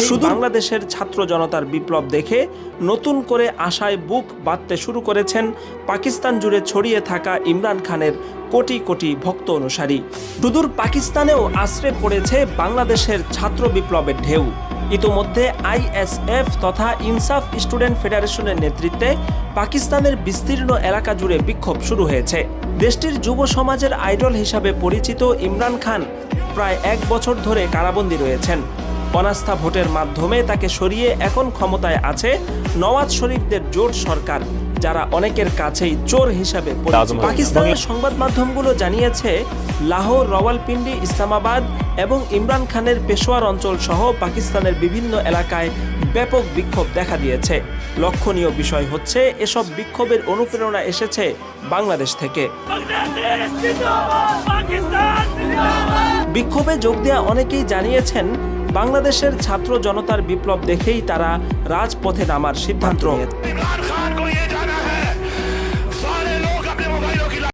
শুধু বাংলাদেশের ছাত্র জনতার বিপ্লব দেখে নতুন করে আশায় বুক বাঁধতে শুরু করেছেন পাকিস্তান জুড়ে ছড়িয়ে থাকা ইমরান খানের কোটি কোটি ভক্ত অনুসারী। সুদূর পাকিস্তানেও আশ্রে পড়েছে বাংলাদেশের ছাত্র বিপ্লবের ঢেউ। ইতোমধ্যে আইএসএফ তথা ইনসাফ স্টুডেন্ট ফেডারেশনের নেতৃত্বে পাকিস্তানের বিস্তীর্ণ এলাকা জুড়ে বিক্ষোভ শুরু হয়েছে। দেশটির যুব সমাজের আইডল হিসাবে পরিচিত ইমরান খান প্রায় 1 বছর ধরে কারাবন্দী রয়েছেন। অনাস্থা ভোটের মাধ্যমে তাকে সরিয়ে এখন ক্ষমতায় আছে নওয়াজ শরীফদের জোট সরকার, যারা অনেকের কাছেই চোর হিসাবে পরিচিত। পাকিস্তানের সংবাদ মাধ্যমগুলো জানিয়েছে, লাহোর, রাওয়ালপিন্ডি, ইসলামাবাদ এবং ইমরান খানের পেশোয়ার অঞ্চল সহ পাকিস্তানের বিভিন্ন এলাকায় ব্যাপক বিক্ষোভ দেখা দিয়েছে। লক্ষণীয় বিষয় হচ্ছে, এসব বিক্ষোভের অনুপ্রেরণা এসেছে বাংলাদেশ থেকে। বিক্ষোভে যোগ দেওয়া অনেকেই জানিয়েছেন, বাংলাদেশের ছাত্র জনতার বিপ্লব দেখেই তারা রাজপথে নামার সিদ্ধান্ত নিয়েছে।